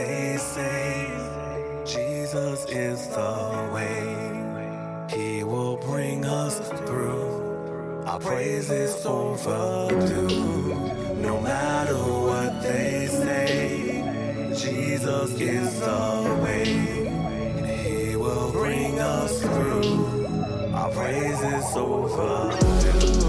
they say, Jesus is the way. He will bring us through. Our praise is overdue. No matter what they say, Jesus is the way. He will bring us through. Our praise is overdue.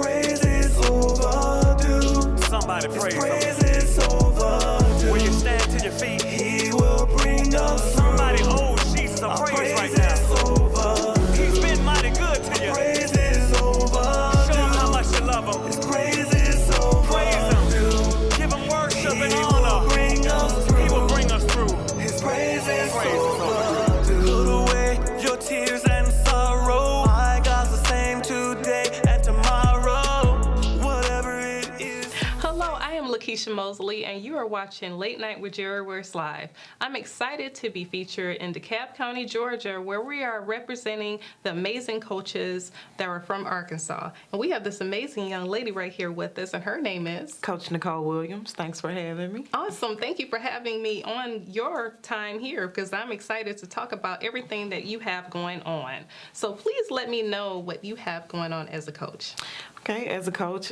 Praise is overdue. Somebody praise him. Praise is overdue. When you stand to your feet, He will bring us through. somebody owes Jesus a Our praise right praise now. is overdue. He's been mighty good to you. Praise is overdue. Show him how much you love him. His praise is Praise overdue. him. Give him worship He and will honor. bring us through. He will bring us through. His praise is Praise is overdue. Put away your tears and sorrow. My God's the same today and tomorrow. Whatever it is. Hello, I am Lakeisha Mosley, and you are watching Late Night with Jerry Royce Live. I'm excited to be featured in DeKalb County, Georgia, where we are representing the amazing coaches that are from Arkansas. And we have this amazing young lady right here with us, and her name is Coach Nicole Williams. Thanks for having me. Awesome. Thank you for having me on your time here, because I'm excited to talk about everything that you have going on. So please let me know what you have going on as a coach. Okay, as a coach,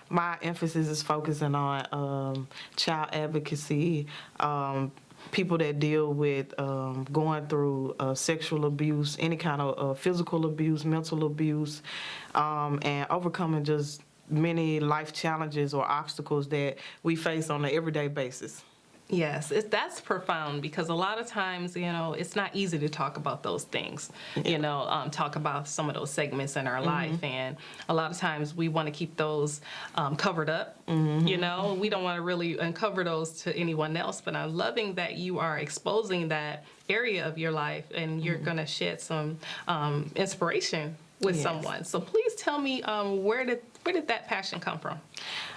my emphasis is focusing on child advocacy, people that deal with going through sexual abuse, any kind of physical abuse, mental abuse, and overcoming just many life challenges or obstacles that we face on an everyday basis. Yes, that's profound, because a lot of times, it's not easy to talk about those things, talk about some of those segments in our life. And a lot of times we want to keep those covered up. We don't want to really uncover those to anyone else. But I'm loving that you are exposing that area of your life, and you're going to shed some inspiration with someone. So please tell me, where did that passion come from?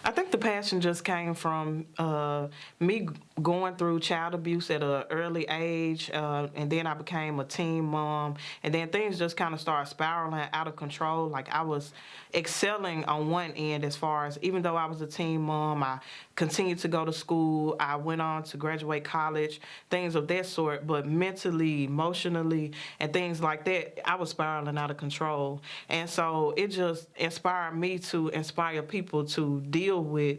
I think the passion just came from me going through child abuse at an early age, and then I became a teen mom, and then things just kind of started spiraling out of control. Like, I was excelling on one end, as far as, even though I was a teen mom, I continued to go to school, I went on to graduate college, things of that sort, but mentally, emotionally, and things like that, I was spiraling out of control. And so it just inspired me to inspire people to deal with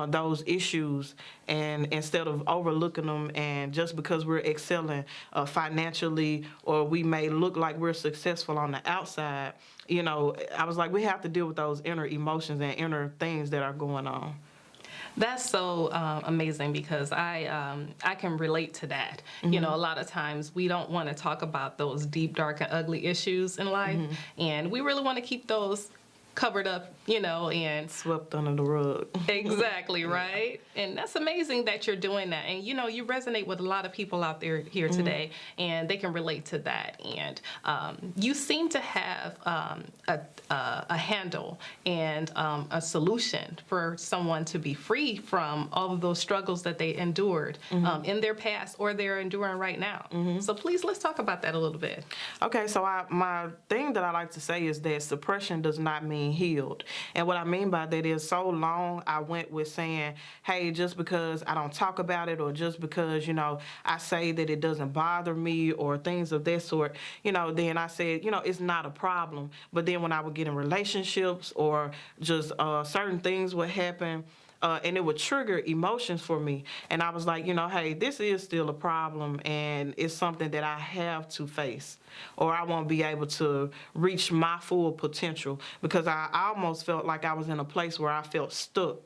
those issues, and instead of overlooking them, and just because we're excelling financially, or we may look like we're successful on the outside, I was like, we have to deal with those inner emotions and inner things that are going on. That's so amazing, because I can relate to that. A lot of times we don't want to talk about those deep, dark, and ugly issues in life, and we really want to keep those covered up, and Swept under the rug. exactly, right? And that's amazing that you're doing that. And, you resonate with a lot of people out there here today, and they can relate to that. And you seem to have a handle and a solution for someone to be free from all of those struggles that they endured in their past, or they're enduring right now. So please, let's talk about that a little bit. Okay, so my thing that I like to say is that suppression does not mean healed. And what I mean by that is, so long I went with saying, hey, just because I don't talk about it, or just because, I say that it doesn't bother me, or things of that sort, then I said, it's not a problem. But then when I would get in relationships, or just certain things would happen, and it would trigger emotions for me. And I was like, hey, this is still a problem, and it's something that I have to face, or I won't be able to reach my full potential, because I almost felt like I was in a place where I felt stuck.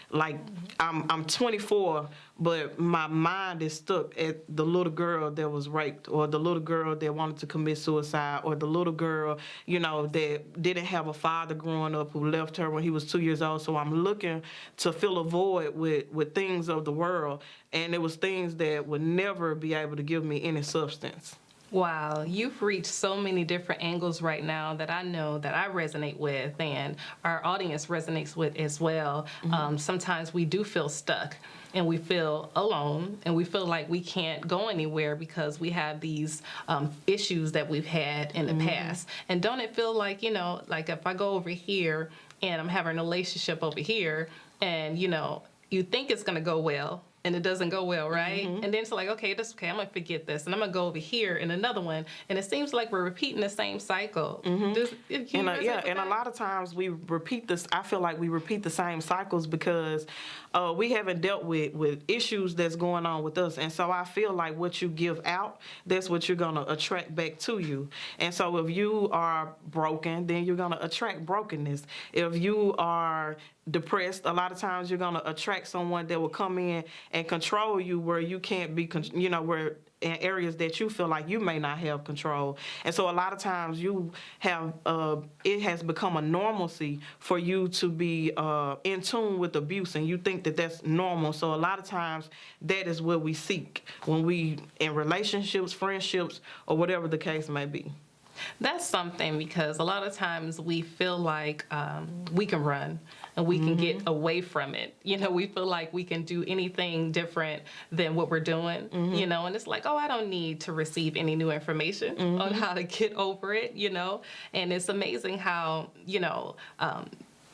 Like, I'm 24, but my mind is stuck at the little girl that was raped, or the little girl that wanted to commit suicide, or the little girl, that didn't have a father growing up, who left her when he was 2 years old. So I'm looking to fill a void with things of the world, and it was things that would never be able to give me any substance. Wow, you've reached so many different angles right now that I know that I resonate with, and our audience resonates with as well. Sometimes we do feel stuck, and we feel alone, and we feel like we can't go anywhere because we have these issues that we've had in the past. And don't it feel like, like if I go over here and I'm having a relationship over here, and, you think it's going to go well, and it doesn't go well, right? And then it's like, okay, that's okay. I'm gonna forget this, and I'm gonna go over here in another one, and it seems like we're repeating the same cycle. And a lot of times we repeat this. I feel like we repeat the same cycles because we haven't dealt with issues that's going on with us, and so I feel like what you give out, that's what you're gonna attract back to you. And so if you are broken, then you're gonna attract brokenness. If you are depressed, a lot of times you're going to attract someone that will come in and control you where you can't be, where in areas that you feel like you may not have control. And so a lot of times you have, it has become a normalcy for you to be in tune with abuse, and you think that that's normal. So a lot of times that is what we seek when we in relationships, friendships, or whatever the case may be. That's something, because a lot of times we feel like we can run and we can get away from it. We feel like we can do anything different than what we're doing, and it's like, oh, I don't need to receive any new information on how to get over it, and it's amazing how,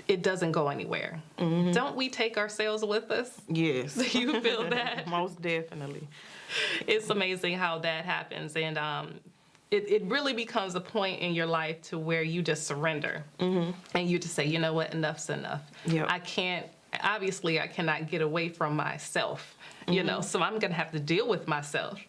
it doesn't go anywhere. Don't we take ourselves with us? Yes. Do you feel that? Most definitely. It's amazing how that happens, and it really becomes a point in your life to where you just surrender, and you just say, you know what, enough's enough. Yep. I cannot get away from myself, so I'm going to have to deal with myself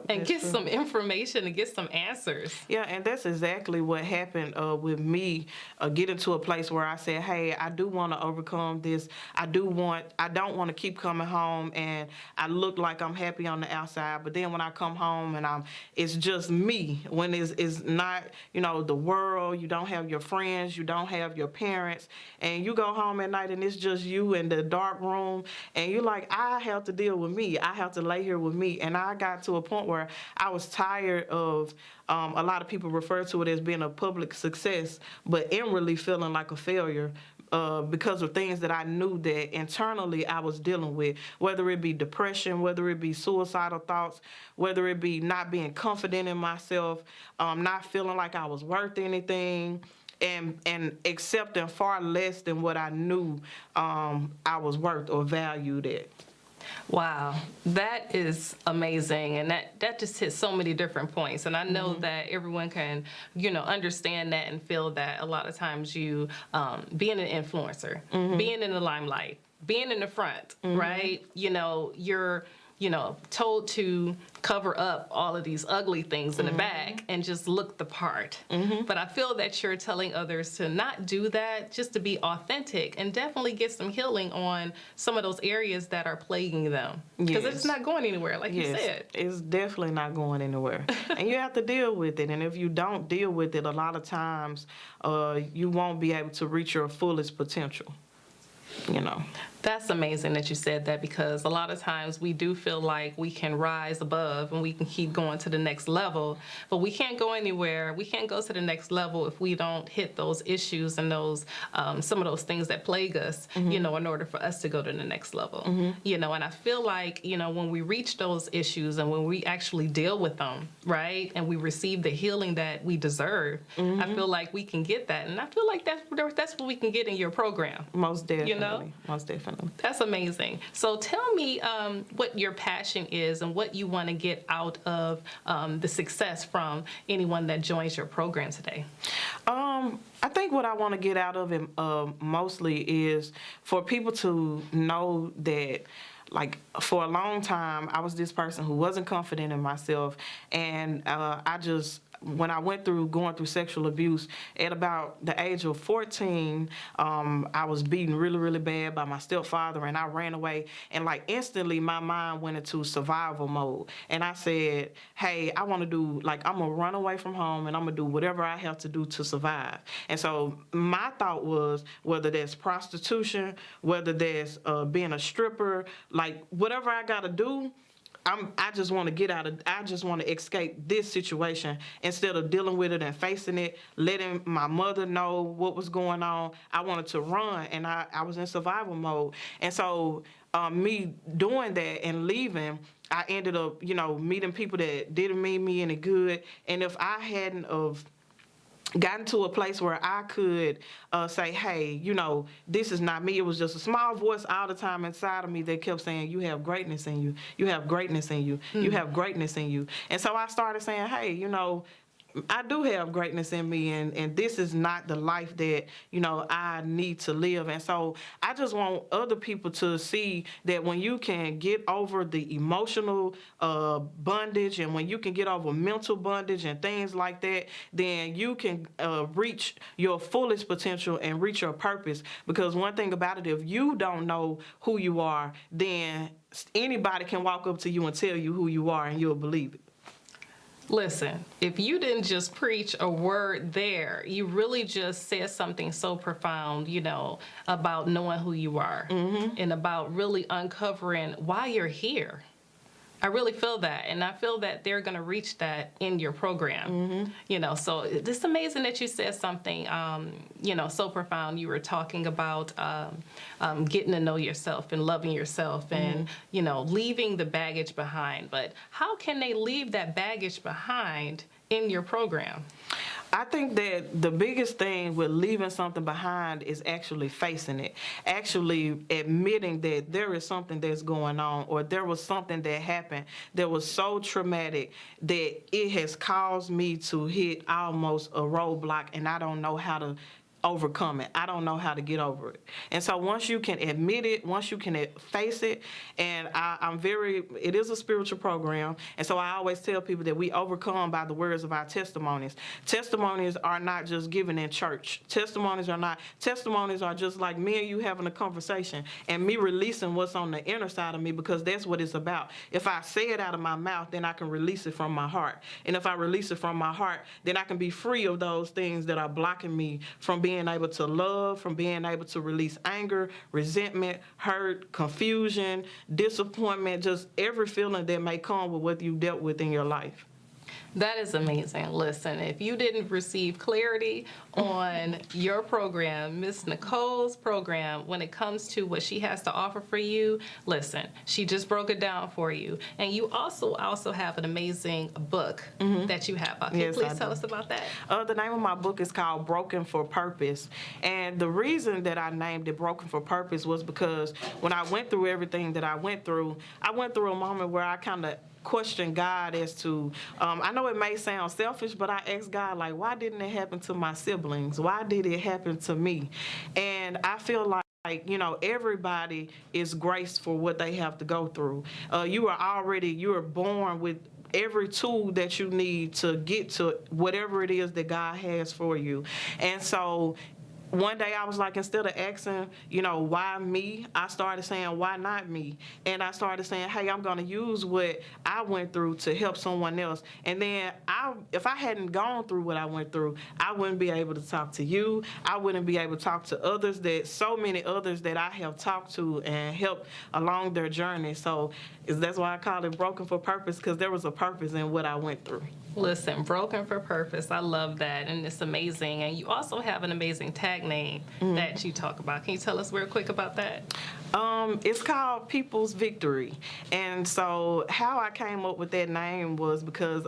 and get some information and get some answers. Yeah, and that's exactly what happened with me, getting to a place where I said, hey, I do want to overcome this. I don't want to keep coming home and I look like I'm happy on the outside, but then when I come home and it's just me, when it's not, the world, you don't have your friends, you don't have your parents, and you go home at night and it's just you in the dark room, and you're like, I have to deal with me. I have to lay here with me. And I got to a point where I was tired of, a lot of people refer to it as being a public success, but inwardly feeling like a failure because of things that I knew that internally I was dealing with, whether it be depression, whether it be suicidal thoughts, whether it be not being confident in myself, not feeling like I was worth anything, and accepting far less than what I knew I was worth or valued at. Wow, that is amazing, and that just hits so many different points. And I know that everyone can, understand that and feel that a lot of times you, being an influencer, being in the limelight, being in the front, right? You're told to cover up all of these ugly things in the back and just look the part. But I feel that you're telling others to not do that, just to be authentic and definitely get some healing on some of those areas that are plaguing them. Because it's not going anywhere, like you said. It's definitely not going anywhere. And you have to deal with it. And if you don't deal with it, a lot of times you won't be able to reach your fullest potential. That's amazing that you said that, because a lot of times we do feel like we can rise above and we can keep going to the next level, but we can't go anywhere. We can't go to the next level if we don't hit those issues and those some of those things that plague us, in order for us to go to the next level. And I feel like, when we reach those issues and when we actually deal with them, right, and we receive the healing that we deserve, I feel like we can get that. And I feel like that's what we can get in your program. Most definitely. Most definitely. That's amazing. So tell me what your passion is and what you want to get out of the success from anyone that joins your program today. I think what I want to get out of it mostly is for people to know that, like, for a long time, I was this person who wasn't confident in myself, and when I went through going through sexual abuse at about the age of 14, I was beaten really, really bad by my stepfather, and I ran away. And like instantly, my mind went into survival mode. And I said, hey, I'm going to run away from home, and I'm going to do whatever I have to do to survive. And so my thought was, whether that's prostitution, whether that's being a stripper, like whatever I got to do, I just want to escape this situation instead of dealing with it and facing it, letting my mother know what was going on. I wanted to run, and I was in survival mode. And so me doing that and leaving, I ended up, meeting people that didn't mean me any good. And if I hadn't of gotten to a place where I could say, hey, this is not me. It was just a small voice all the time inside of me that kept saying, you have greatness in you. You have greatness in you. You have greatness in you. And so I started saying, hey, I do have greatness in me, and this is not the life that, I need to live. And so I just want other people to see that when you can get over the emotional bondage, and when you can get over mental bondage and things like that, then you can reach your fullest potential and reach your purpose. Because one thing about it, if you don't know who you are, then anybody can walk up to you and tell you who you are, and you'll believe it. Listen, if you didn't just preach a word there, you really just said something so profound, about knowing who you are, and about really uncovering why you're here. I really feel that, and I feel that they're going to reach that in your program. So it's amazing that you said something, so profound. You were talking about getting to know yourself and loving yourself, and leaving the baggage behind. But how can they leave that baggage behind in your program? I think that the biggest thing with leaving something behind is actually facing it, actually admitting that there is something that's going on, or there was something that happened that was so traumatic that it has caused me to hit almost a roadblock, and I don't know how to overcome it. I don't know how to get over it. And so once you can admit it, once you can face it, and it is a spiritual program, and so I always tell people that we overcome by the words of our testimonies. Testimonies are not just given in church. Testimonies are just like me and you having a conversation, and me releasing what's on the inner side of me, because that's what it's about. If I say it out of my mouth, then I can release it from my heart. And if I release it from my heart, then I can be free of those things that are blocking me from being able to love, from being able to release anger, resentment, hurt, confusion, disappointment, just every feeling that may come with what you dealt with in your life. That is amazing. Listen, if you didn't receive clarity on your program, Miss Nicole's program, when it comes to what she has to offer for you, listen, she just broke it down for you. And you also have an amazing book that you have out. Can you please tell us about that? The name of my book is called Broken for Purpose. And the reason that I named it Broken for Purpose was because when I went through everything that I went through a moment where I kind of question God as to, I know it may sound selfish, but I asked God, like, why didn't it happen to my siblings? Why did it happen to me? And I feel like, everybody is graced for what they have to go through. You are born with every tool that you need to get to whatever it is that God has for you. And so one day I was like, instead of asking, why me, I started saying, why not me? And I started saying, hey, I'm going to use what I went through to help someone else. And then if I hadn't gone through what I went through, I wouldn't be able to talk to you. I wouldn't be able to talk to others, so many others that I have talked to and helped along their journey. So that's why I call it Broken for Purpose, because there was a purpose in what I went through. Listen, Broken for Purpose. I love that, and it's amazing. And you also have an amazing tag name that you talk about. Can you tell us real quick about that? It's called People's Victory. And so how I came up with that name was because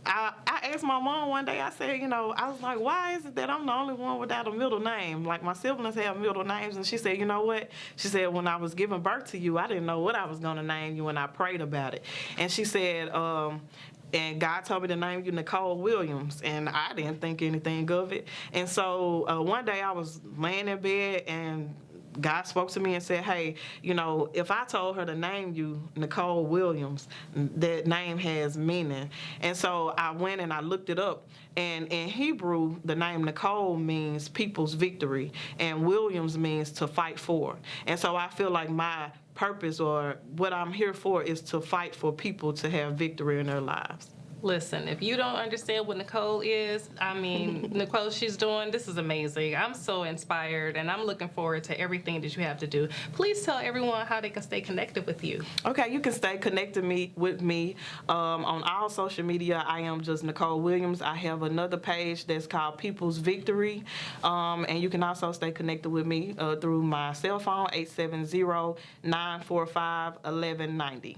I asked my mom one day, I said, I was like, why is it that I'm the only one without a middle name? Like, my siblings have middle names. And she said, you know what? She said, when I was giving birth to you, I didn't know what I was going to name you, and I prayed about it. And she said, and God told me to name you Nicole Williams, and I didn't think anything of it. And so one day I was laying in bed, and God spoke to me and said, hey, if I told her to name you Nicole Williams, that name has meaning. And so I went and I looked it up. And in Hebrew, the name Nicole means people's victory, and Williams means to fight for. And so I feel like my purpose, or what I'm here for, is to fight for people to have victory in their lives. Listen, if you don't understand what Nicole is, Nicole, she's doing, this is amazing. I'm so inspired, and I'm looking forward to everything that you have to do. Please tell everyone how they can stay connected with you. Okay, you can stay connected with me on all social media. I am just Nicole Williams. I have another page that's called People's Victory, and you can also stay connected with me through my cell phone, 870-945-1190.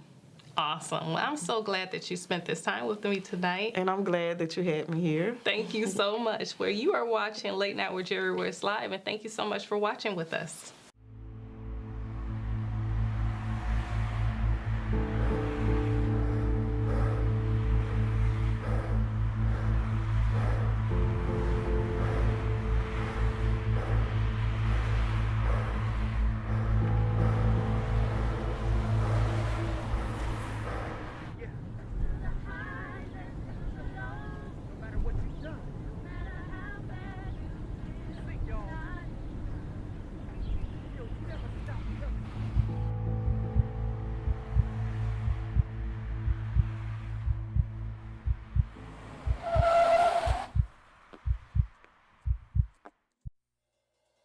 Awesome. Well, I'm so glad that you spent this time with me tonight. And I'm glad that you had me here. Thank you so much. Where you are watching Late Night with Jerry Royce Live, and thank you so much for watching with us.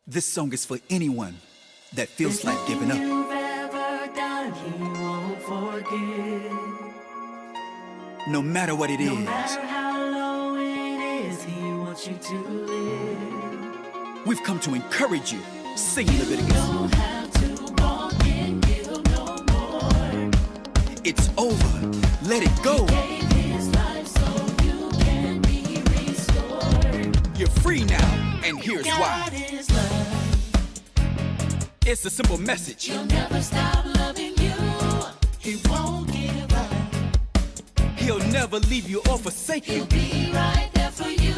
This song is for anyone that feels like giving up. You've ever done, he won't forget. No matter what it No is, matter how low it is, he wants you to live. we've come to encourage you. Sing You Leviticus. don't have to walk in guilt no more. It's over. Let it go. He gave his life so you can be restored. You're free now, and here's why. God is love. It's a simple message. He'll never stop loving you. He won't give up. He'll never leave you or forsake He'll you. be right there for you.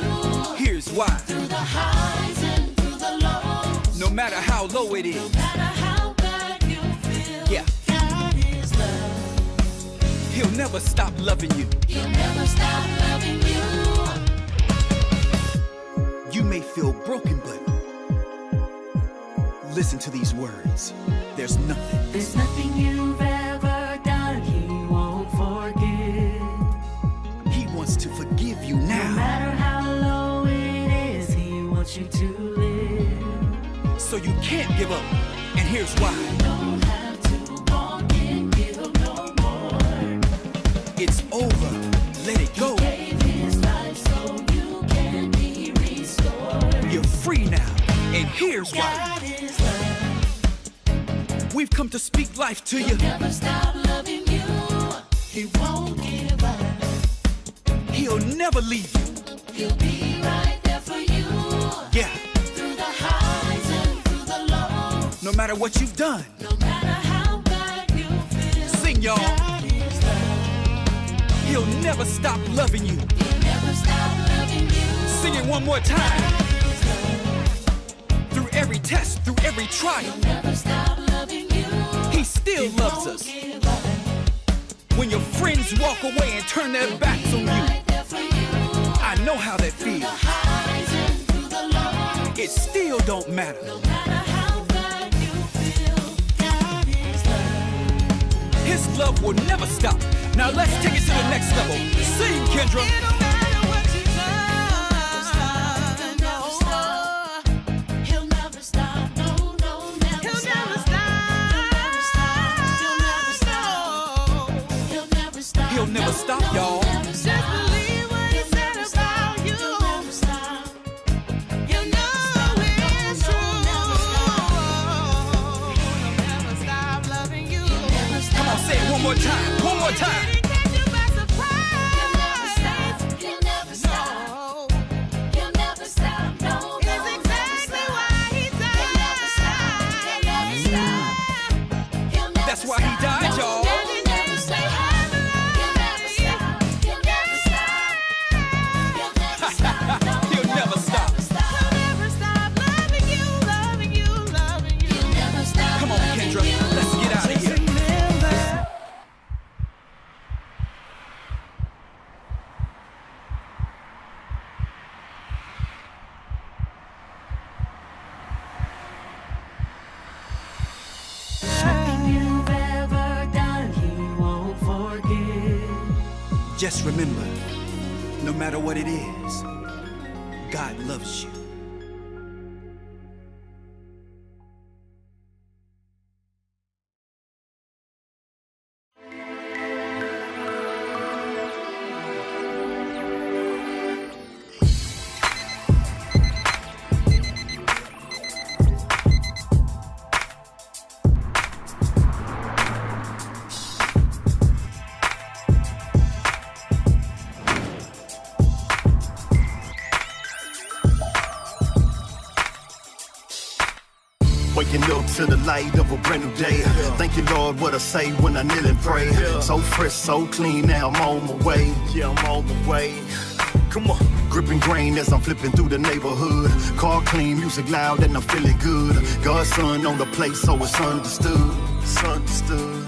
Here's why. Through the highs and through the lows. No matter how low it No is, matter how bad you feel. Yeah. God is love. he'll never stop loving you. He'll never stop loving you. You may feel broken, but listen to these words. There's nothing. There's nothing you've ever done he won't forget. He wants to forgive you No now. matter how low it is, he wants you to live. So you can't give up. And here's why. You don't have to walk in guilt no more. It's over. Let it go. He gave his life so you can be restored. You're free now. And here's why. God is love. We've come to speak life to you. He'll never stop loving you. He won't give up. He'll never leave you. He'll be right there for you. Yeah. Through the highs and through the lows. No matter what you've done. No matter how bad you feel. Sing, y'all. God is love. He'll never stop loving you. He'll never stop loving you. Sing it one more time. God is love. Through every test, through every trial, He'll never stop loving you. he still loves Won't us. give up. When your friends walk away and turn their backs on you, Right there for you. I know how that Through the feels. highs and through the lows. It still don't matter. No matter how bad you feel. God is love. His love will never stop. Now let's take it to the next level. Sing, Kendra. He'll never stop. No, no, never stop. He'll never stop. He'll never stop. He'll never stop, No, y'all. never stop. He'll never stop. He'll never stop. He'll never stop. Come on, say it one more time. One more time. He'll never stop. He'll never stop. He'll never stop. No, no, never stop. He'll never stop. He'll never stop. He'll never That's why he died, stop. y'all. No, he'll never stop. He'll never stop. He'll never stop. He'll never stop. No, He'll never stop. He'll never stop. Come on, Kendra. Let's get out of here. Nothing you've ever done, he won't forget. Just remember, no matter what it is, God loves you. light of a brand new day. Thank you, Lord, what I say when I kneel and pray. So fresh, so clean, now I'm on my way. Yeah, I'm on the way. Come on. Gripping grain as I'm flipping through the neighborhood. Car clean, music loud, and I'm feeling good. God's son on the plate, so it's understood. It's understood.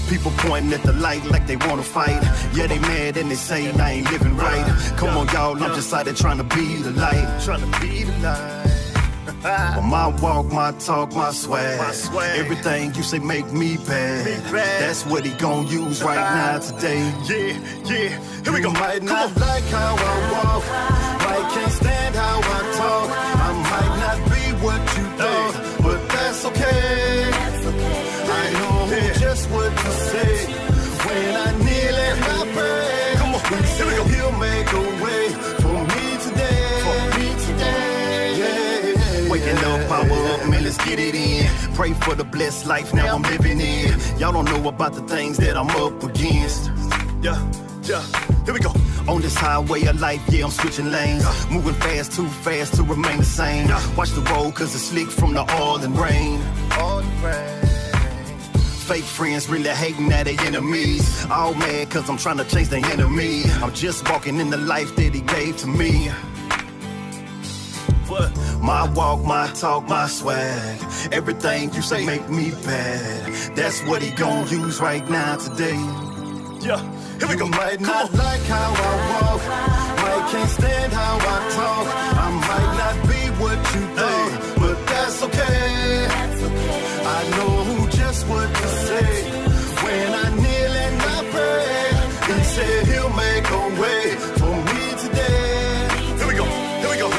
People pointing at the light like they wanna fight. Yeah, they mad and they say I ain't living right. Come on, y'all, I'm just out there trying to be the light. Trying to be the light. My walk, my talk, my swag. Everything you say make me bad. That's what he gon' use right now today. Yeah, yeah. Here we go. You might not like how I walk, might can't stand how I talk. I might not be what you thought, but that's okay. I know just what to say when I kneel and I pray. Come on, here we go. He'll make a way for me today. Waking up, power up, man, let's get it in. Pray for the blessed life now I'm living in. Y'all don't know about the things that I'm up against. Yeah, yeah, here we go. On this highway of life, yeah, I'm switching lanes. Moving fast, too fast to remain the same. Watch the road, cause it's slick from the oil and rain. Oil and rain. Fake friends really hating at their enemies. All mad cause I'm trying to chase their enemy. I'm just walking in the life that he gave to me. My walk, my talk, my swag. Everything you say make me bad. That's what he gon' use right now today. Yeah, here we go. You might not like how I walk, might can't stand how I talk. I might not be what you thought, but that's okay. I know just what to say when I kneel and I pray. He said he'll make a way for me today. Here we go, here we go.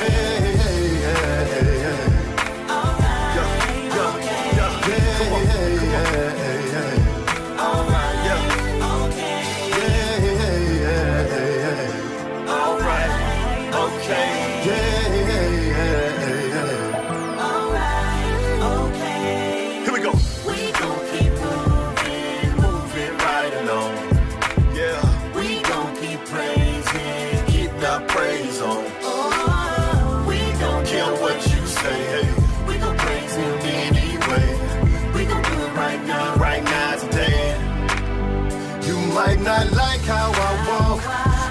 Might not like how I walk,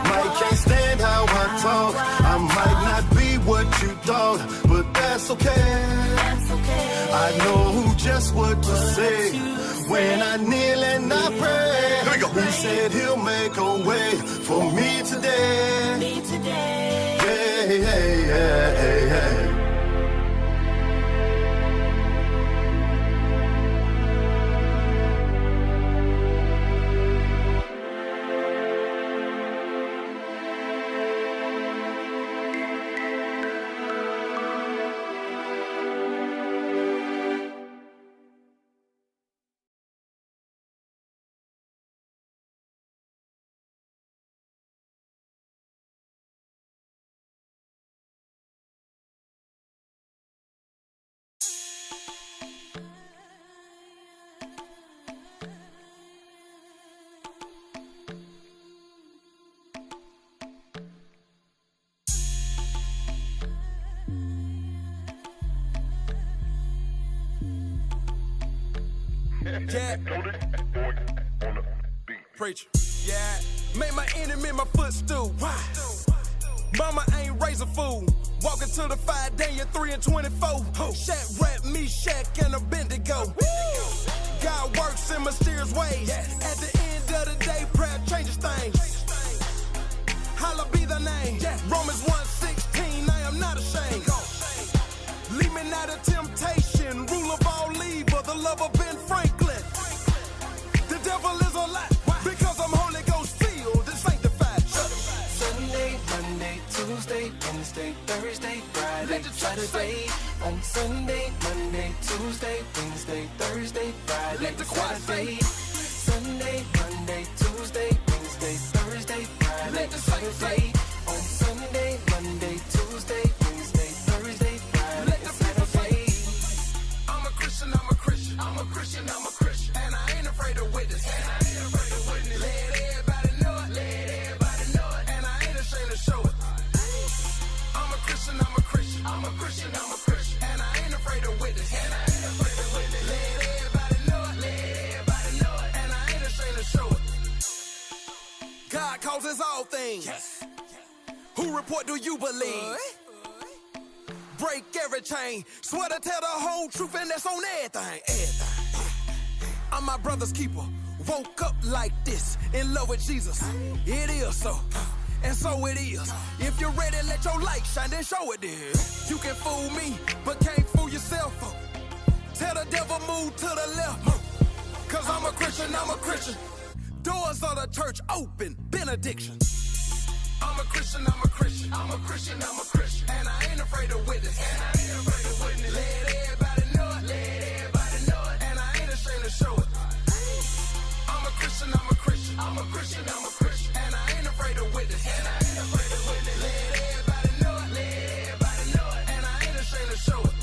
might can't stand how I talk. I might not be what you thought, but that's okay. I know just what to say when I kneel and I pray. Here we go. He said he'll make a way for me today. Yeah, yeah, yeah, yeah. Yeah. Preacher. Yeah. Made my enemy my footstool. Why? Mama ain't raised a fool. Walking to the 5 Daniel 3 and 24. Shaq rap me, Shaq and a Bendigo. God works in mysterious ways. At the end of the day, prayer changes things. Holla be the name. Romans 1:16, I am not ashamed. Lead me not of temptation, rule of all evil, the love of Ben Franklin. The devil is a lie, because I'm Holy Ghost filled and sanctified. Sunday, Monday, Tuesday, Wednesday, Thursday, Friday, Saturday. On Sunday, Monday, Tuesday, Wednesday, Thursday, Friday, Saturday. Sunday, Monday, Tuesday, Wednesday, Thursday, Friday, Saturday. On Sunday, Monday, Tuesday, Wednesday, Thursday, Friday, Saturday. I'm a Christian, I'm a Christian, I'm a Christian, I'm a Christian, and I ain't afraid to witness. And I ain't afraid to witness. Let everybody know it, let everybody know it, and I ain't ashamed to show it. I'm a Christian, I'm a Christian, I'm a Christian, I'm a Christian, and I ain't afraid to witness. And I ain't afraid to witness. causes all things. Who report do you believe? Break every chain. Swear to tell the whole truth, and that's on everything. I'm my brother's keeper. Woke up like this, in love with Jesus. It is so, and so it is. If you're ready, let your light shine, then show it there. You can fool me, but can't fool yourself. Tell the devil move to the left. Cause I'm a Christian, I'm a Christian. Doors of the church open, benediction. I'm a Christian, I'm a Christian. I'm a Christian, I'm a Christian. And I ain't afraid to witness. And I ain't afraid to witness. Let everybody know it. Let everybody know it. And I ain't ashamed to show it. I'm a Christian, I'm a Christian. I'm a Christian, I'm a Christian. And I ain't afraid to witness. And I ain't afraid to witness. Let everybody know it. Let everybody know it. And I ain't ashamed to show it.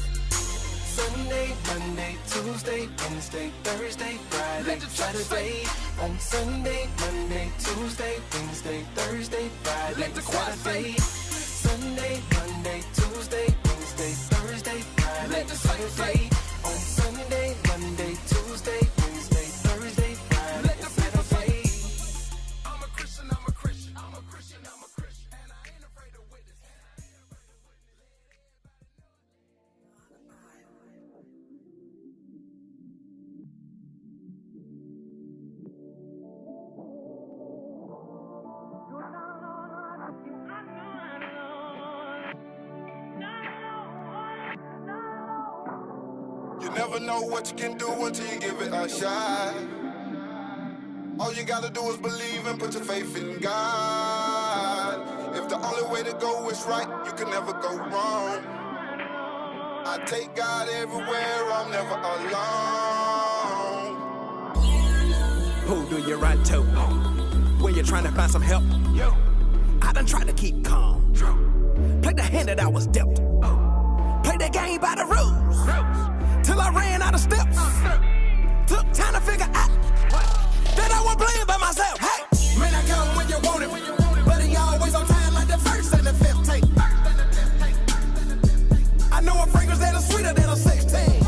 Sunday, Monday, Tuesday, Wednesday, Thursday, Friday, Saturday. On Sunday, Monday, Tuesday, Wednesday, Thursday, Friday, Saturday. Sunday, Monday, Tuesday, Wednesday, Thursday, Friday, Saturday. On Sunday, Monday, Tuesday, Wednesday, Thursday, Friday, Saturday. I'm a Christian, I'm a Christian. I'm a Christian, I'm a Christian. And I ain't afraid to witness. You never know what you can do until you give it a shot. All you gotta do is believe and put your faith in God. If the only way to go is right, you can never go wrong. I take God everywhere, I'm never alone. Who do you run to when you're trying to find some help? I done tried to keep calm. Play the hand that I was dealt. Play the game by the rules. Till I ran out of steps. Took time to figure out that I was playing by myself. Hey, man, I come when you want it, but he always on time like the first and the 15th. I know a fragrance that is sweeter than a 16.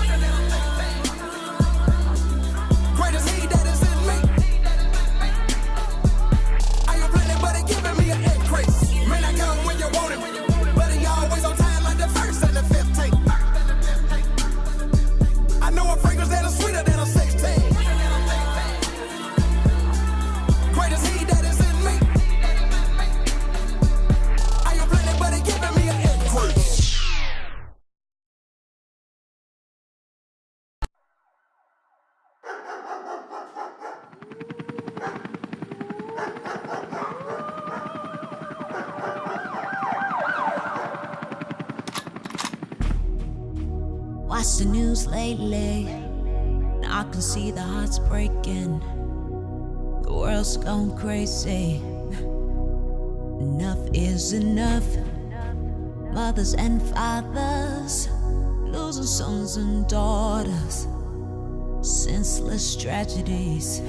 Great is he that is in me. I am planning, but he giving me an increase. Man, I come when you want it, but he always on time like the first and the 15th. I know a fragrance that is sweeter than a 16. Great is he that is in me. I am planning, but he giving me an increase. Watch the news lately. Now I can see the hearts breaking. The world's going crazy. Enough is enough. Mothers and fathers losing sons and daughters. Senseless tragedies.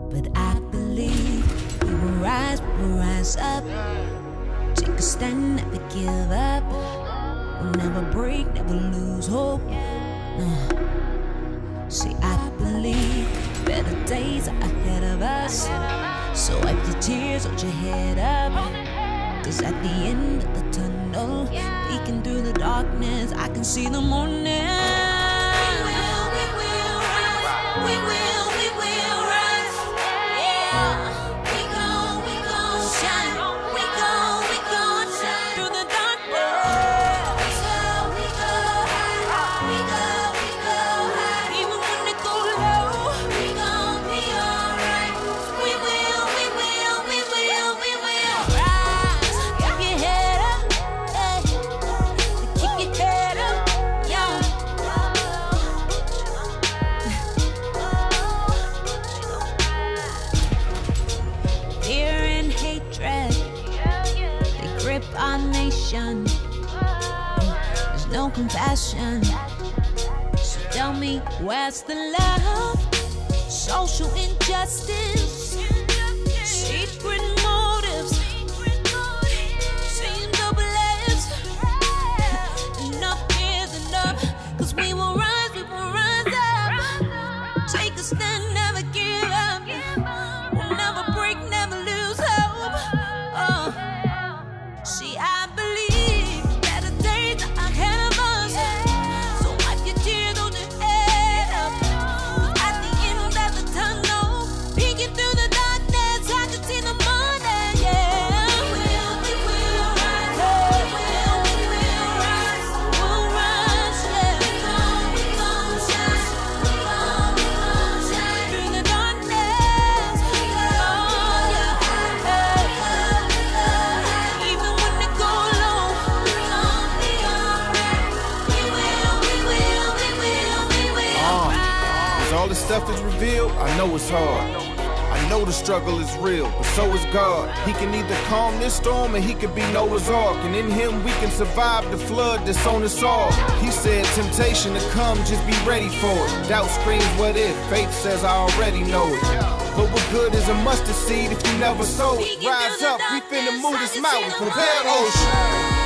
But I believe we will rise up. Take a stand, never give up. We'll never break, never lose hope. See, I believe better days are ahead of us. So wipe your tears, hold your head up. Cause at the end of the tunnel, peeking through the darkness, I can see the morning. We will rise. Yeah. We gon' shine. We gon' shine through the darkness. We go high. Even when it go low, we gon' be alright. We will rise. Keep your head up, keep your head up, yeah. Fear and hatred, they grip our nation. There's no compassion. So tell me, where's the love? Social injustice, secret motives, seem double-edged. Enough is enough, 'cause we will rise up. Take a stand, never give up. We'll never break, never all this stuff is revealed, I know it's hard. I know the struggle is real, but so is God. He can either calm this storm or he could be Noah's Ark. And in him we can survive the flood that's on us all. He said temptation to come, just be ready for it. Doubt screams what if, faith says I already know it. But what good is a mustard seed if you never sow it? Rise up, we finna move this mountain, prepare ocean.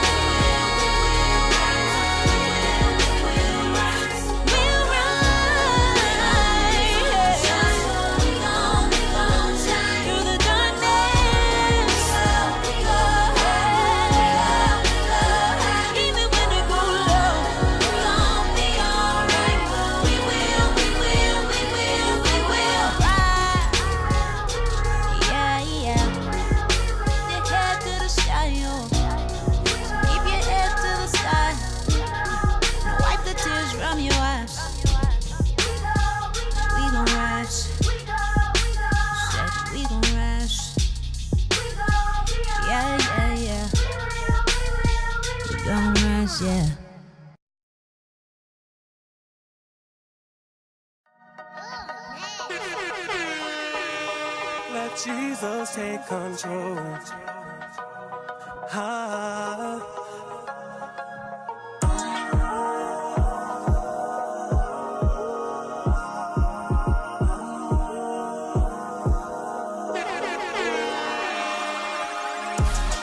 Yeah. Let Jesus take control.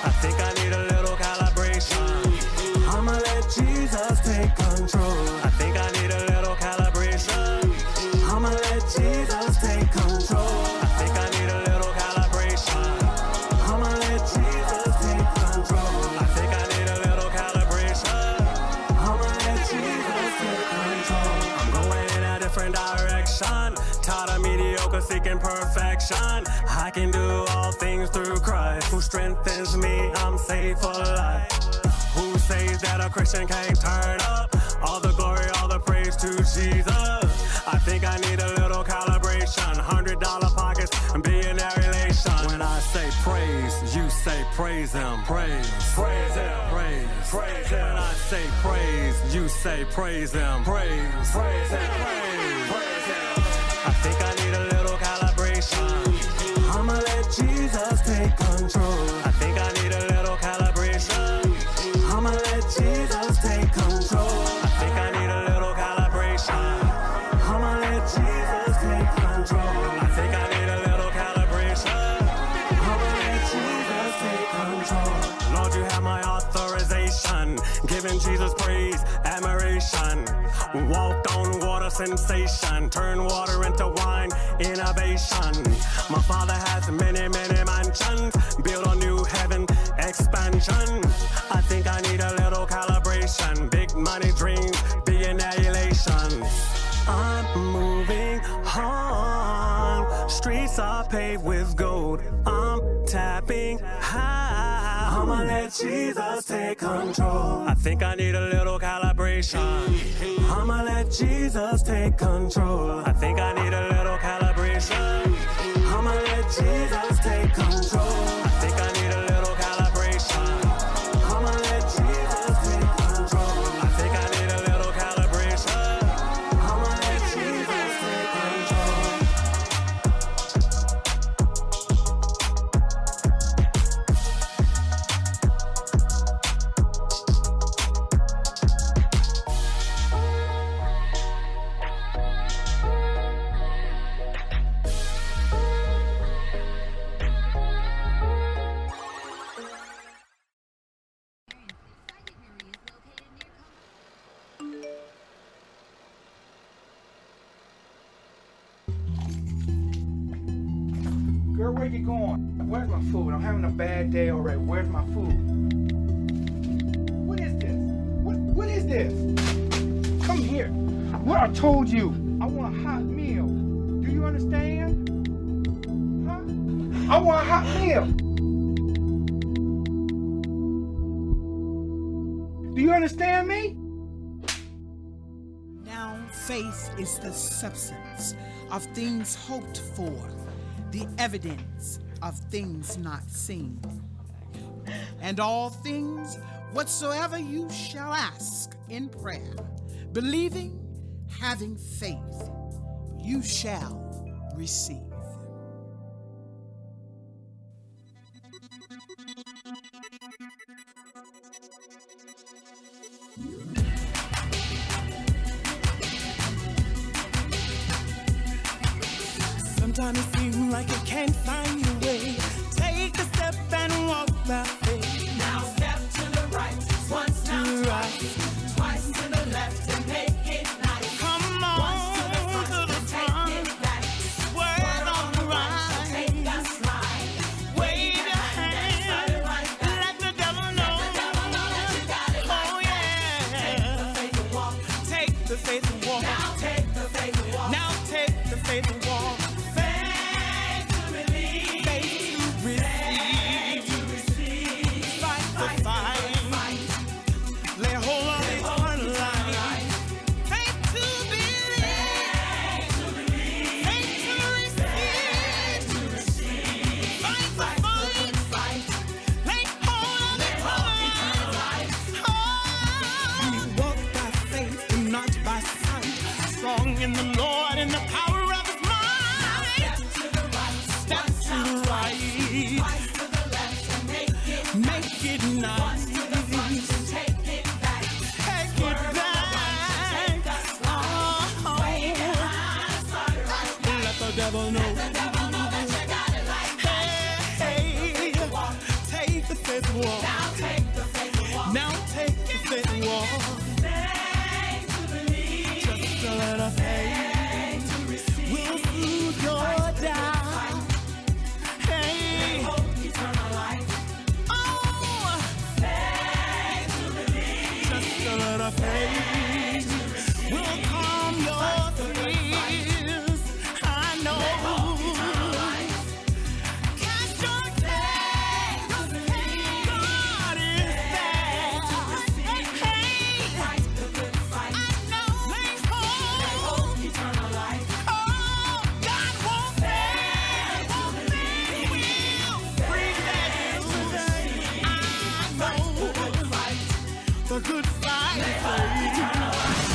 I think I need a little calibration. I'ma let Jesus take control. I think I need a little calibration. I'ma let Jesus take control. I think I need a little calibration. I'ma let Jesus take control. I think I need a little calibration. I'ma let Jesus take control. I'm going in a different direction. Tired of mediocre, seeking perfection. I can do all things through Christ who strengthens me. I'm saved for life. Who says that a Christian can't turn up? All the glory, all the praise to Jesus. I think I need a little calibration. $100 pockets and billionaire relation. When I say praise, you say praise him. Praise, praise him. Praise, praise him. When I say praise, you say praise him. Praise, praise him. Praise, praise him. I think I need a little calibration. I'ma let Jesus take control. I think I need a little calibration. I'ma let Jesus take control. I think I need a little calibration. I'ma let Jesus take control. I think I need a little calibration. I'ma let Jesus take control. Lord, you have my authorization. Giving Jesus praise, admiration. Walked on water, sensation. Turn water into wine, innovation. My Father has many, many mansions. Build a new heaven, expansion. I think I need a little calibration. Big money dreams, be annihilation. I'm moving on. Streets are paved with gold. I'm tapping high. I'ma let Jesus take control. I think I need a little calibration. I'ma let Jesus take control. I think I need a little calibration. I'ma let Jesus take control. I think I need a little calibration. I'ma let Jesus take control. I think I need a little calibration. I'ma let Jesus take control. Girl, where you going? Where's my food? I'm having a bad day already. Where's my food? What is this? What is this? Come here. What I told you. I want a hot meal. Do you understand? Huh? I want a hot meal. Do you understand me? Now faith is the substance of things hoped for, the evidence of things not seen. And all things whatsoever you shall ask in prayer, believing, having faith, you shall receive. Sometimes it seems like you can't find your way. Take a step and walk by faith. Now step to the right, once now twice, twice to the left and make it nice. Come on, once to the front, to the and front. take it back. Word on the right. Take a slide. Wave your hand. Let the devil know. that you got it like Oh that. yeah. Take the faith and walk. Take the faith and walk. Now take the faith and walk. Now take the faith and walk. Faith to believe. Faith to receive. Faith to receive. Fight the fight. Lay hold on eternal life. Faith to believe. Faith to receive. Fight the fight. Lay hold on eternal life. We walk by faith and not by sight. Strong in the Lord and the power of His might. Step to the right. Step to the right. Twice to the left and make it Make it nice. once to the front and take it back. Take it back. Oh, Wave your hand, start it right. let the devil know. The devil know that you got it like that. Hey, take the faith walk. Now take the faith and walk. Now take the faith walk. Faith to believe. Just a little faith Faith to receive. will soothe your doubt. Hey, Hope eternal life. oh, Faith to believe. just a little faith will calm your fears. I know. Cast your cares. God is there. Hey, Fight the good fight. I know. Lay hold. Hope eternal life. Oh, God won't fail. He will prevail. I know. The good fight.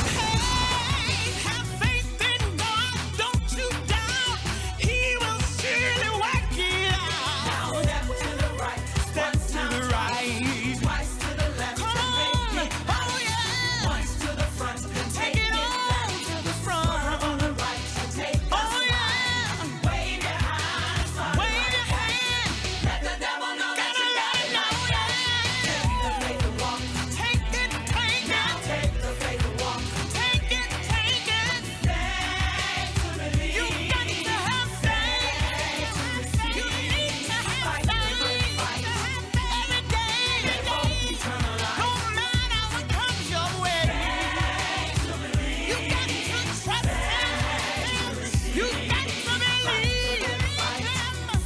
Hey, have faith in God. Don't you doubt. He will surely work it out. Step to the right. Step Once to now the right. twice to the left Come and on. make it Oh, yeah. once to the front and Take take it it on back. to the Swerve front. on the right and take a Oh, slide. yeah. Wave your hand, start Wave right. your hand. Let the devil know that Gotta you got let it it know, like that. Take the faith and walk. Take it, take Now it. take the faith and walk. Take it, take it. Faith to believe. You got to have faith. You need to have Fight the good faith. fight. Every day, Hope eternal life. no matter what comes your way. You got to trust Him. You got to believe Him.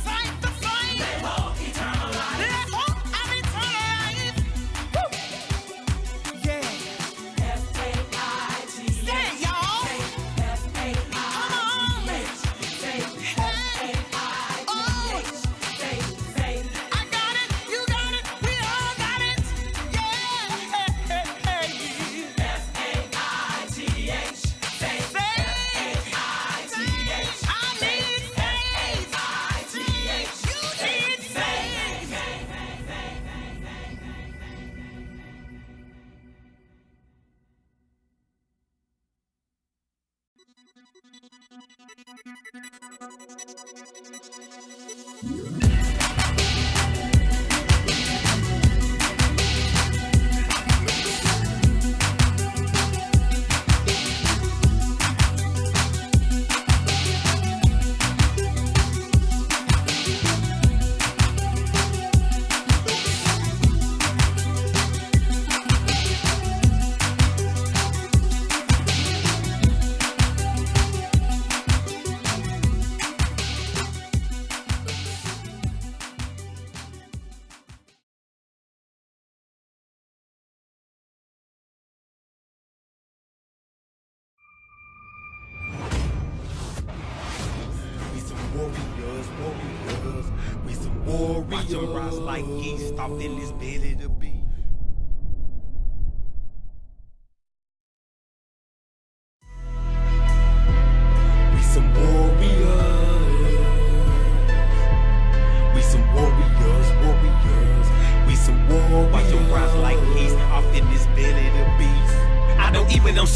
Fight the fight. Hope eternal life. Let hope of eternal life. Woo. Yeah. F-A-I-T. Say it, y'all. F-A-I-T. Come on. Faith. Hey. F-A-I-T. Oh. Faith. Faith. I got it, you got it, we all got it. Yeah. F-A-I-T-H. Faith. Faith. F-A-I-T-H. I need faith. F-A-I-T-H. You need faith. We some warriors. We some warriors. Watch 'em rise like yeast off in this belly to be. We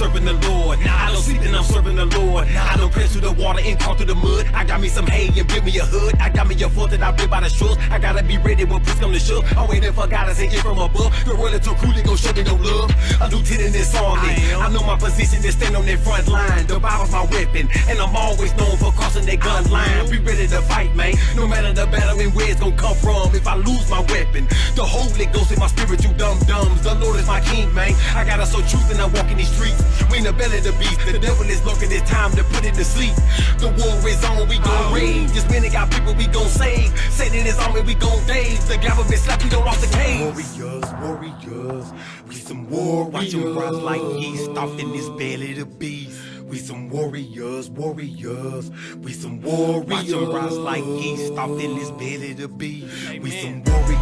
serving the Lord. I don't sleep and I'm serving the Lord. I don't press through the water and crawl through the mud. I got me some hay and build me a hood. I got me a fort that I built by the shores. I gotta be ready when push come to shove. I'm waiting for God to sing it from above. The world is too cool, they gon' show me no love. A lieutenant in this army. I know my position is stand on that front line. The Bible's my weapon, and I'm always known for crossing that gun line. Be ready to fight, man. No matter the battle and where it's gon' come from. If I lose my weapon, the Holy Ghost in my spirit, you dum-dums. The Lord is my king, man. I got a soul truth and I walk in these streets. We in the belly of the beast. The devil is lurking, it's time to put it to sleep. The war is on, we gon' rage. This minute got people we gon' save. Satan is on me, we gon' daze. The government slap, we don't lost the cage. Warriors, we some warriors. Watch them rise like yeast off in this belly of the beast. We some warriors. We some warriors. Watch them rise like yeast off in this belly of the beast. We some warriors.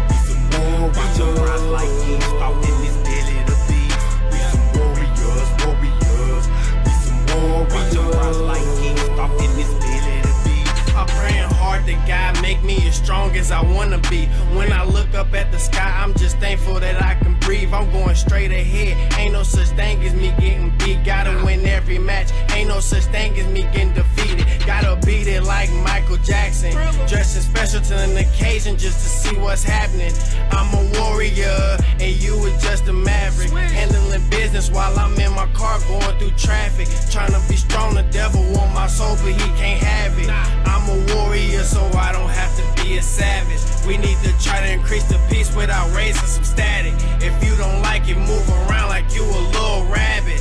We some warriors. Watch them rise like yeast off in this belly of the beast. We some warriors. We some warriors. Watch them rise like yeast off in this belly of the beast. I'm praying hard that God make me as strong as I wanna be. When I look up at the sky, I'm just thankful that I can breathe. I'm going straight ahead. Ain't no such thing as me getting beat. Gotta win every match. Ain't no such thing as me getting defeated. Gotta beat it like Michael Jackson. Dressing special to an occasion just to see what's happening. I'm a warrior and you were just a maverick. Handling business while I'm in my car going through traffic. Trying to be strong, the devil want my soul but he can't have it. I'm a warrior so I don't have to be a savage. We need to try to increase the peace without raising some static. If you don't like it, move around like you a little rabbit.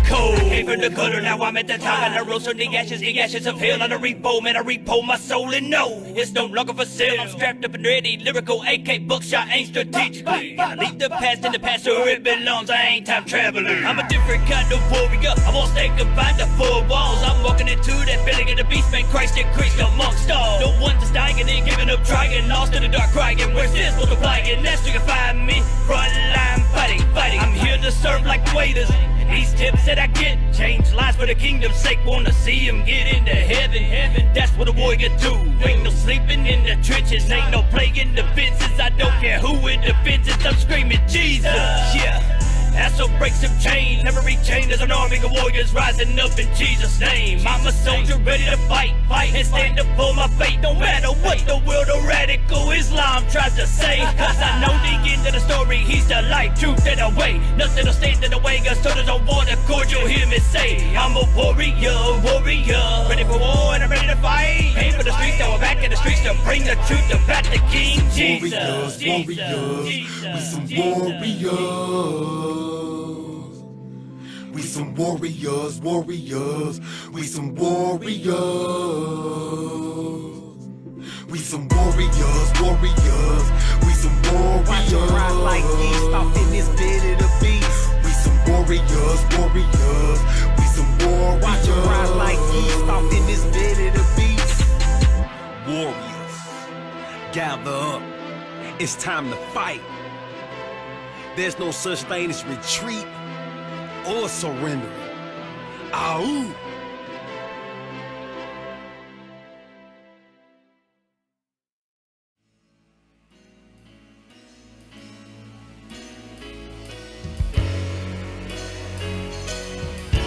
Cold. I came from the gutter, now I'm at the top. And I rose from the ashes of hell on a repo. Man, I repo my soul and no, it's no longer for sale. I'm strapped up and ready, lyrical AK buckshot, ain't strategically. I leave the past in the past where it belongs, I ain't time traveling. I'm a different kind of warrior, I won't stay confined to four walls. I'm walking into that belly of the beast, man, Christ increased amongst all. No one just dying and giving up, trying, lost in the dark crying. Where's this multiplying? That's where you find me, front line fighting. I'm here to serve like waiters. These tips that I get change lives for the kingdom's sake. Wanna see him get into heaven. That's what a warrior do. Ain't no sleeping in the trenches, ain't no playing defenses. I don't care who in defenses, I'm screaming Jesus. Yeah. That's what breaks some chains. Every chain is an army of warriors rising up in Jesus' name. I'm a soldier ready to fight and stand up for my faith. No matter what the world of radical Islam tries to say. Cause I know the end of the story, he's the light, truth, and the way. Nothing will stand in the way, God's soldiers on war, the cord, you'll hear me say. I'm a warrior, ready for war and I'm ready to fight. Came for the streets, now we're back in the streets to bring the truth about the King Jesus. We some warriors. We some warriors. We some warriors. We some warriors. We some warriors. Watch them rise like yeast off in this belly of the beast. We some warriors. We some warriors. Watch them rise like yeast off in this belly of the beast. Warriors, gather up. It's time to fight. There's no such thing as retreat or surrendering. Ahoo!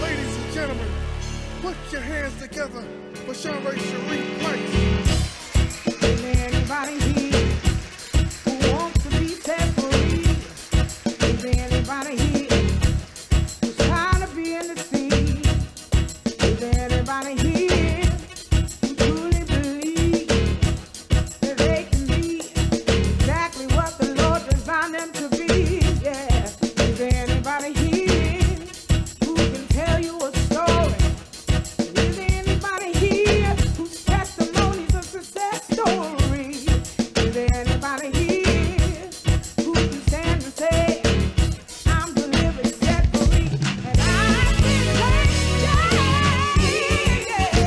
Ladies and gentlemen, put your hands together for Sean Ray Sharif Price. Is there anybody here who wants to be set free? Is there anybody here who's tired of being deceived? Is there anybody here who truly believes that they can be exactly what the Lord designed them to be? Yeah. Is there anybody here who can tell you a story? Is there anybody here whose testimony's a success story? Is there anybody here who can stand and say, I'm delivered, set free, and I've been changed? Yeah.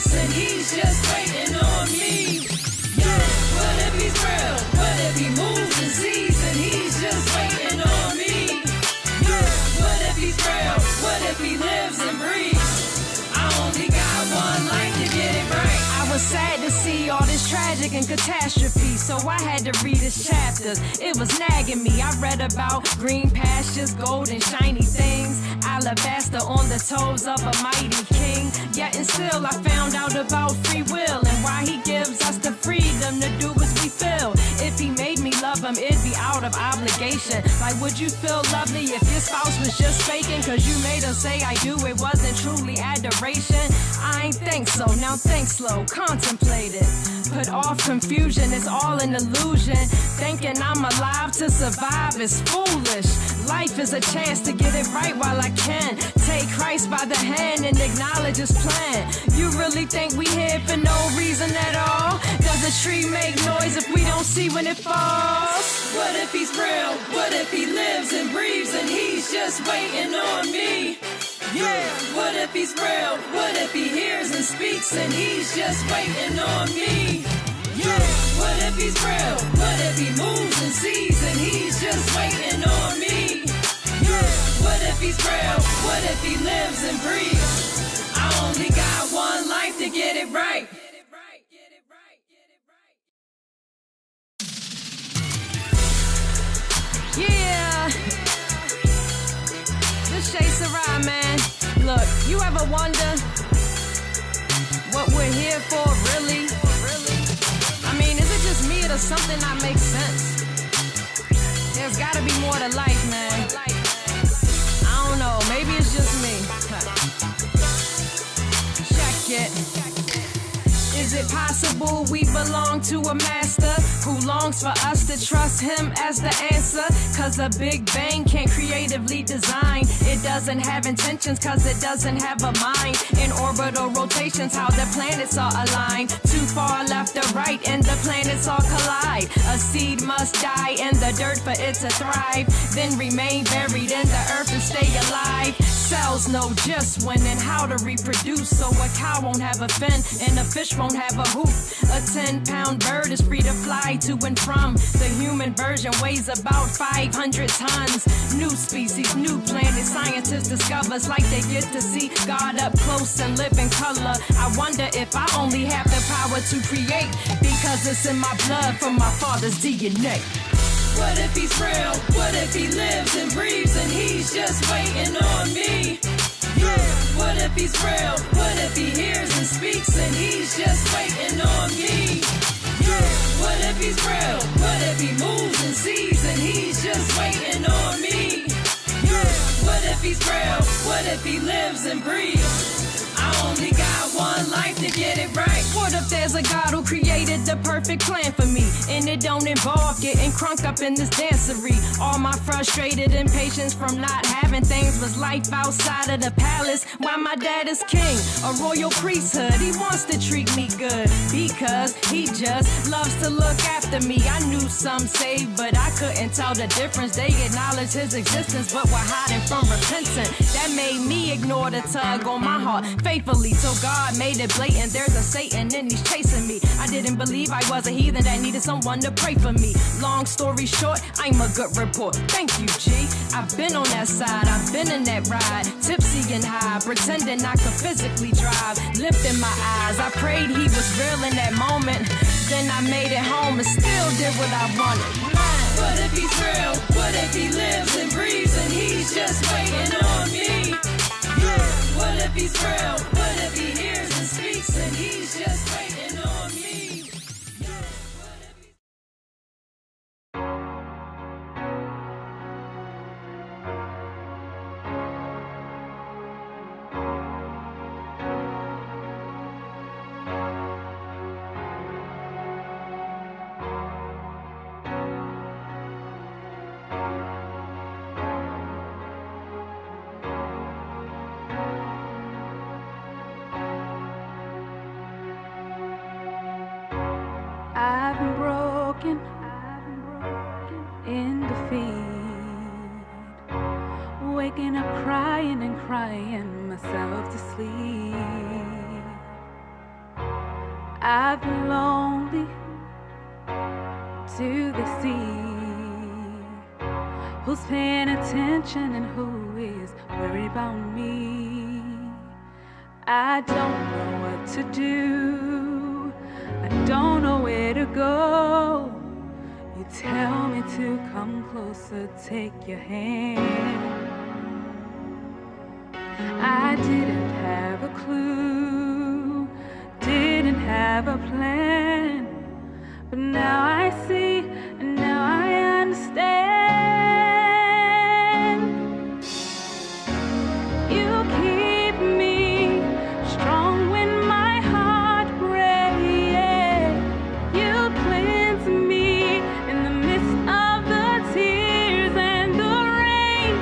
speaks and he's just waiting on me? Yeah, what if he's real? What if he moves and sees and he's just waiting on me? Yeah, what if he's real? What if he lives and breathes? I only got one life to get it right. I was sad to see all this tragic and catastrophe, so I had to read his chapters. It was nagging me. I read about green pastures, gold and shiny things, alabaster on the toes of a mighty king. Yet and still I found out about free will and why he gives us the freedom to do as we feel. If he made me love him, it'd be out of obligation. Like, would you feel lovely if your spouse was just faking? Cause you made her say I do, it wasn't truly adoration. I ain't think so, now think slow, contemplate it. Put off confusion, it's all an illusion. Thinking I'm alive to survive is foolish. Life is a chance to get it right while I can. Take Christ by the hand and acknowledge his plan. You really think we here for no reason at all? Does a tree make noise if we don't see when it falls? What if he's real? What if he lives and breathes and he's just waiting on me? Yeah, what if he's real? What if he hears and speaks and he's just waiting on me? Yeah, what if he's real? What if he moves and sees and he's just waiting on me? Yeah, what if he's real? What if he lives and breathes? I only got one life to get it right. Yeah, this Shay Sarai, man. Look, you ever wonder what we're here for, really? I mean, is it just me or does something not make sense? There's gotta be more to life, man. I don't know, maybe it's just me. Check it. Is it possible we belong to a master who longs for us to trust him as the answer? Cause a Big Bang can't creatively design. It doesn't have intentions cause it doesn't have a mind. In orbital rotations, how the planets are aligned. Too far left or right and the planets all collide. A seed must die in the dirt for it to thrive. Then remain buried in the earth and stay alive. Cells know just when and how to reproduce. So a cow won't have a fin and a fish won't have a hoop. A 10-pound bird is free to fly to and from. The human version weighs about 500 tons. New species, new planet, scientists discovers like they get to see God up close and live in color. I wonder if I only have the power to create because it's in my blood from my father's DNA. What if he's real? What if he lives and breathes and he's just waiting on me? Yeah, what if he's real? What if he hears and speaks and he's just waiting on me? Yeah, what if he's real? What if he moves and sees and he's just waiting on me? Yeah, what if he's real? What if he lives and breathes? I only got one life to get it right. What if there's a God who created the perfect plan for me? And it don't involve getting crunk up in this dancery. All my frustrated impatience from not having things was life outside of the palace. Why my dad is king, a royal priesthood. He wants to treat me good because he just loves to look after me. I knew some saved, but I couldn't tell the difference. They acknowledge his existence, but were hiding from repentant. That made me ignore the tug on my heart faithfully. So God made it blatant. There's a Satan and he's chasing me. I didn't believe I was a heathen that needed someone to pray for me. Long story short, I'm a good report. Thank you, G. I've been on that side. I've been in that ride. Tipsy and high, pretending I could physically drive. Lifting my eyes, I prayed he was real in that moment. Then I made it home and still did what I wanted. What if he's real? What if he lives and breathes and he's just waiting on me? Yeah, what if he's real? What if he hears and speaks and he's just waiting on me? I've been broken in defeat, waking up crying and crying myself to sleep. I've been lonely to the sea. Who's paying attention and who is worried about me? I don't know what to do. I don't know where to go. You tell me to come closer, take your hand. I didn't have a clue, didn't have a plan, but now I see and now I understand. You keep me strong when my heart breaks. You cleanse me in the midst of the tears and the rain.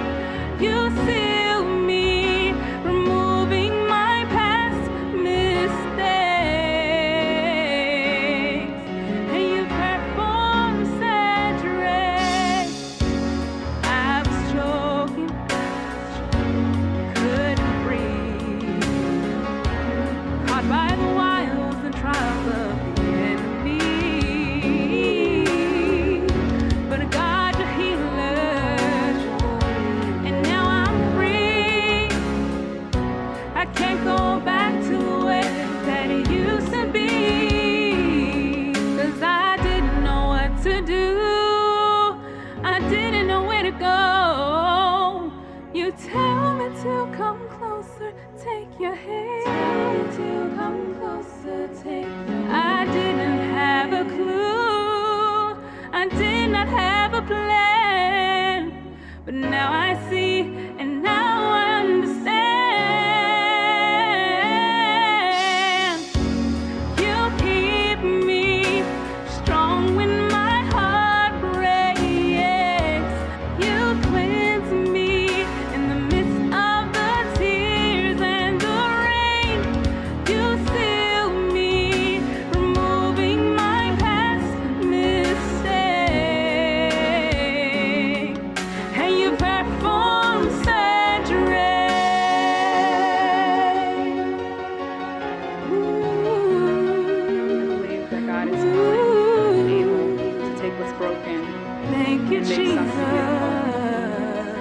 You seal me, removing my past mistakes. And you perform surgery. I was choking, couldn't breathe, caught by the wiles and trials of the enemy. But God, the healer, and now I'm free. I can't go back to the way that it used to be, 'cause I didn't know what to do. I didn't know where to go. You tell me to come closer, take your hand. Tell me to come closer, take your hand. I didn't have a clue. I did not have a plan. But now I see and now I understand. You keep me strong when my heart breaks. You cleanse me in the midst of the tears and the rain. You seal me, removing my past mistakes. And you perform surgery. I believe that God is good and able to take what's broken Thank you, and make Jesus. something beautiful.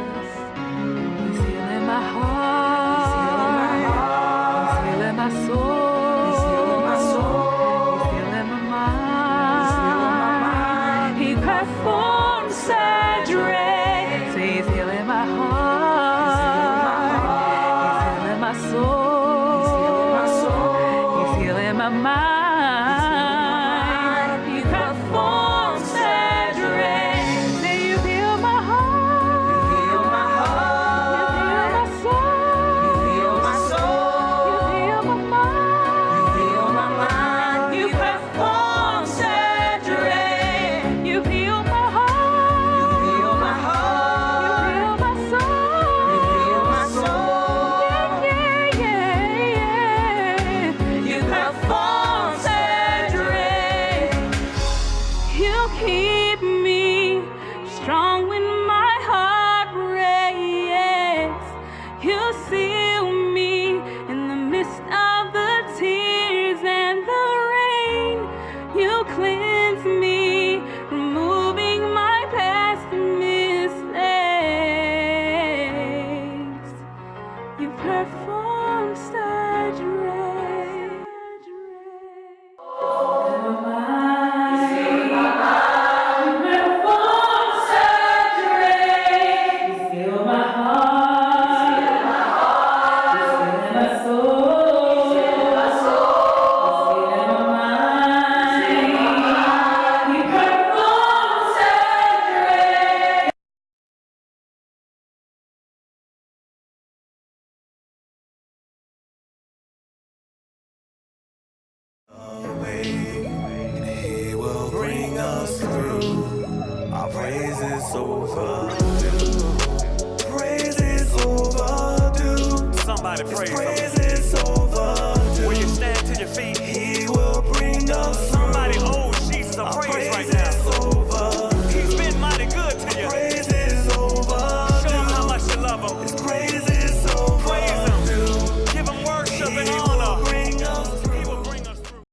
He's healing my heart. He's healing my soul. He's healing my soul. He's healing my mind. He performs surgery. Say he's healing my heart. He's healing my soul. He's healing my soul. He's healing my mind. He performs surgery. Say you heal my heart. You heal my heart. You heal my soul. You heal my soul. You heal my mind. You heal my mind. You perform surgery. You heal my heart. You heal my heart. You heal my soul. You heal my soul. Yeah, yeah, yeah. You perform surgery. You keep me strong when my heart breaks. You seal me in the midst of the tears and the rain. You cleanse me, removing my past mistakes. You perform surgery. He will bring us through. Our praise is overdue. Praise is overdue. Somebody praise him.